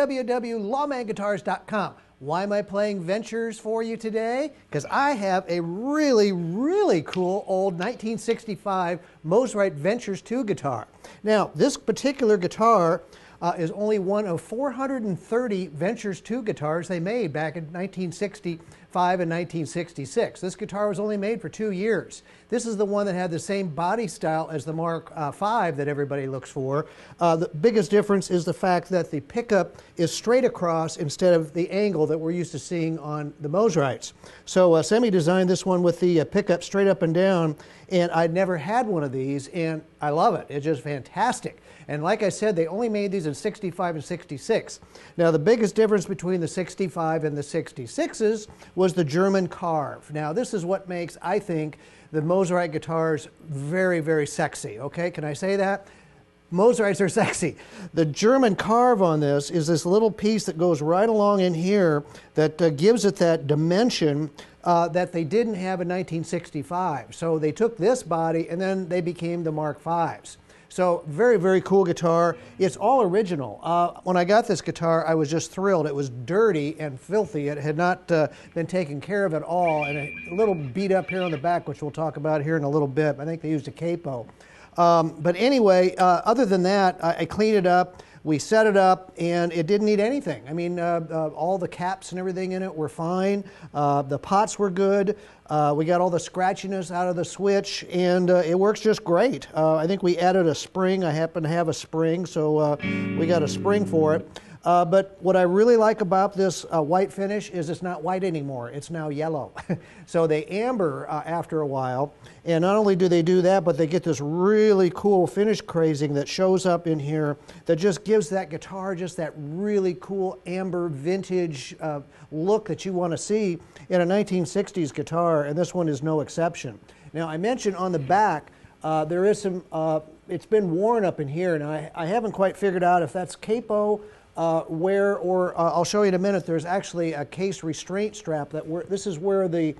www.lawmanguitars.com. Why am I playing Ventures for you today? Because I have a really, really cool old 1965 Mosrite Ventures 2 guitar. Now, this particular guitar is only one of 430 Ventures 2 guitars they made back in 1965 and 1966. This guitar was only made for 2 years. This is the one that had the same body style as the Mark V that everybody looks for. The biggest difference is the fact that the pickup is straight across instead of the angle that we're used to seeing on the Mosrites. So Semi designed this one with the pickup straight up and down, and I'd never had one of these, and I love it. It's just fantastic. And like I said, they only made these in 65 and 66. Now, the biggest difference between the 65 and the 66s was the German carve. Now, this is what makes, I think, the Mosrite guitars very, very sexy. Okay, can I say that? Mosrites are sexy. The German carve on this is this little piece that goes right along in here that gives it that dimension that they didn't have in 1965. So they took this body and then they became the Mark Vs. So very, very cool guitar. It's all original. When I got this guitar, I was just thrilled. It was dirty and filthy. It had not been taken care of at all, and a little beat up here on the back, which we'll talk about here in a little bit. I think they used a capo. But anyway, other than that, I cleaned it up. We set it up, and it didn't need anything. I mean, all the caps and everything in it were fine. The pots were good. We got all the scratchiness out of the switch, and it works just great. I think we added a spring. I happen to have a spring, so we got a spring for it. But what I really like about this white finish is it's not white anymore. It's now yellow. So they amber after a while. And not only do they do that, but they get this really cool finish crazing that shows up in here that just gives that guitar just that really cool amber vintage look that you want to see in a 1960s guitar, and this one is no exception. Now, I mentioned on the back there is some, it's been worn up in here, and I haven't quite figured out if that's capo, I'll show you in a minute. There's actually a case restraint strap this is where the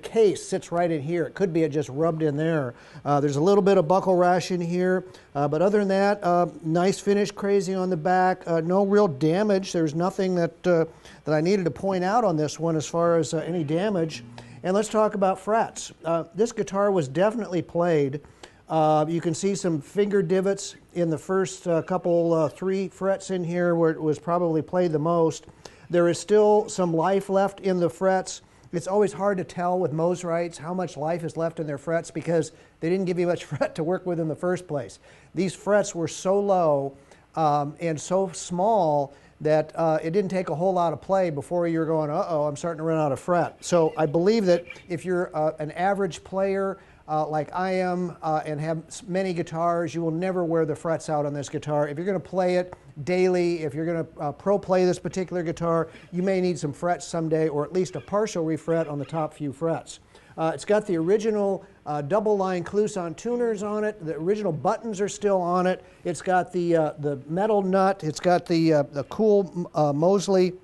case sits right in here. It could be it just rubbed in there. There's a little bit of buckle rash in here, but other than that, nice finish crazing on the back. No real damage. There's nothing that I needed to point out on this one as far as any damage. And let's talk about frets. This guitar was definitely played. You can see some finger divots in the first couple, 3 frets in here where it was probably played the most. There is still some life left in the frets. It's always hard to tell with Mosrites how much life is left in their frets because they didn't give you much fret to work with in the first place. These frets were so low and so small that it didn't take a whole lot of play before you're going, uh-oh, I'm starting to run out of fret. So I believe that if you're an average player like I am and have many guitars, you will never wear the frets out on this guitar. If you're going to play it daily, if you're going to pro play this particular guitar, you may need some frets someday, or at least a partial refret on the top few frets. It's got the original Double Line Kluson tuners on it. The original buttons are still on it. It's got the metal nut. It's got the cool Mosrite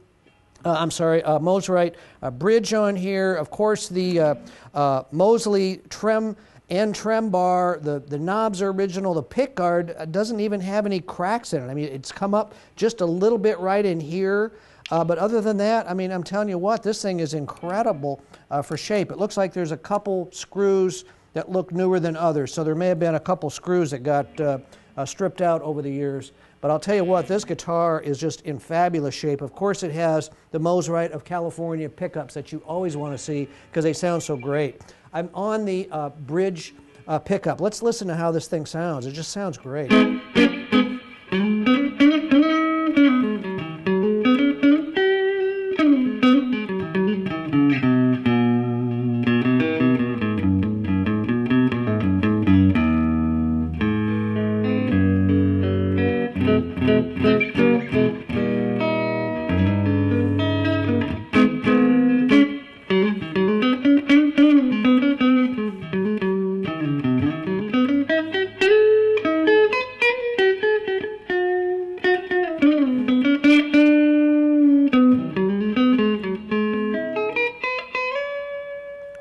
bridge on here. Of course, the Mosely trem and trem bar. The knobs are original. The pick guard doesn't even have any cracks in it. I mean, it's come up just a little bit right in here. But other than that, I mean, I'm telling you what, this thing is incredible for shape. It looks like there's a couple screws that look newer than others. So there may have been a couple screws that got stripped out over the years. But I'll tell you what, this guitar is just in fabulous shape. Of course, it has the Mosrite of California pickups that you always want to see because they sound so great. I'm on the bridge pickup. Let's listen to how this thing sounds. It just sounds great.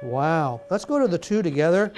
Wow. Let's go to the 2 together.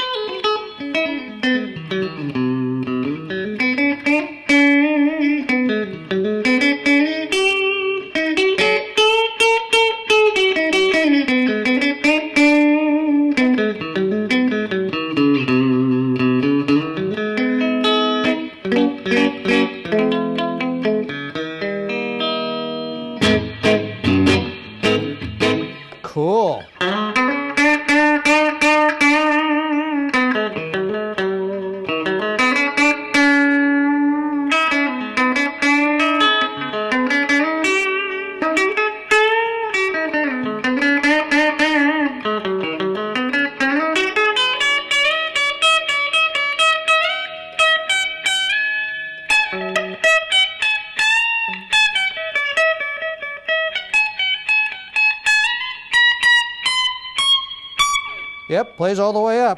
Yep, plays all the way up.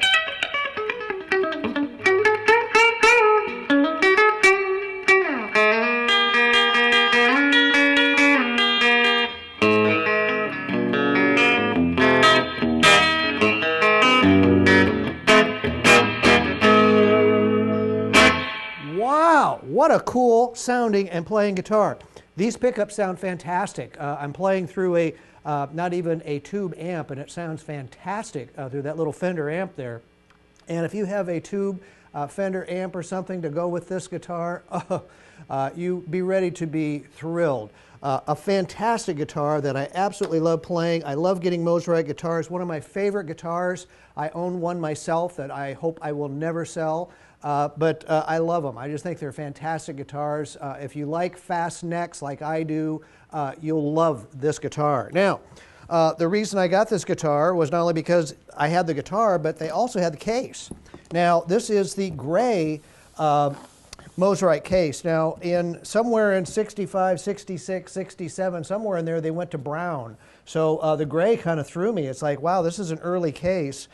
Wow, what a cool sounding and playing guitar. These pickups sound fantastic. I'm playing through a, not even a tube amp, and it sounds fantastic through that little Fender amp there. And if you have a tube Fender amp or something to go with this guitar, you be ready to be thrilled. A fantastic guitar that I absolutely love playing. I love getting Mosrite guitars. One of my favorite guitars. I own one myself that I hope I will never sell. But I love them. I just think they're fantastic guitars. If you like fast necks like I do, you'll love this guitar. Now, the reason I got this guitar was not only because I had the guitar, but they also had the case. Now, this is the gray Mosrite case. Now, somewhere in 65, 66, 67, somewhere in there, they went to brown. So the gray kind of threw me. It's like, wow, this is an early case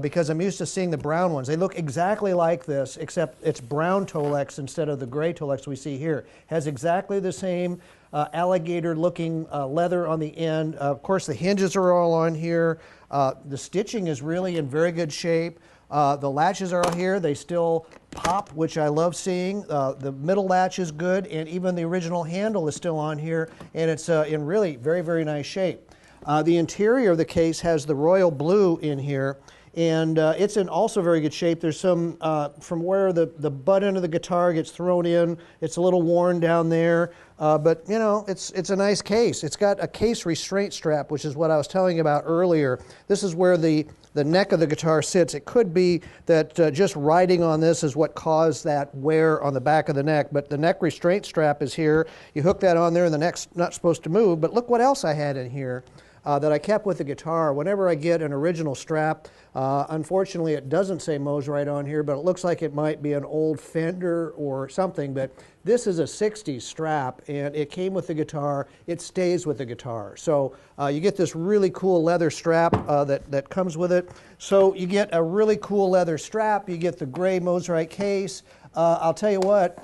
because I'm used to seeing the brown ones. They look exactly like this, except it's brown Tolex instead of the gray Tolex we see here. Has exactly the same alligator-looking leather on the end. Of course, the hinges are all on here. The stitching is really in very good shape. The latches are all here. They still pop, which I love seeing. The middle latch is good, and even the original handle is still on here, and it's in really very, very nice shape. The interior of the case has the royal blue in here, and it's in also very good shape. There's some, from where the butt end of the guitar gets thrown in, it's a little worn down there, but you know, it's a nice case. It's got a case restraint strap, which is what I was telling you about earlier. This is where the neck of the guitar sits. It could be that just riding on this is what caused that wear on the back of the neck, but the neck restraint strap is here. You hook that on there and the neck's not supposed to move, but look what else I had in here that I kept with the guitar. Whenever I get an original strap, unfortunately it doesn't say Mosrite on here, but it looks like it might be an old Fender or something, but this is a 60s strap and it came with the guitar. It stays with the guitar. So you get this really cool leather strap that comes with it. So you get a really cool leather strap, you get the gray Mosrite case. I'll tell you what,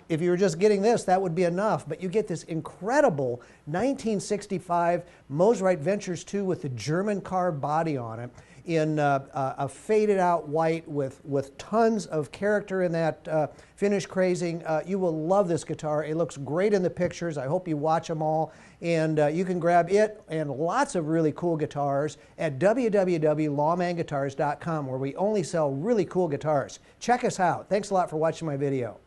if you were just getting this, that would be enough, but you get this incredible 1965 Mosrite Ventures 2 with the German carved body on it in a faded out white with tons of character in that finish crazing. You will love this guitar. It looks great in the pictures. I hope you watch them all. And you can grab it and lots of really cool guitars at www.lawmanguitars.com, where we only sell really cool guitars. Check us out. Thanks a lot for watching my video.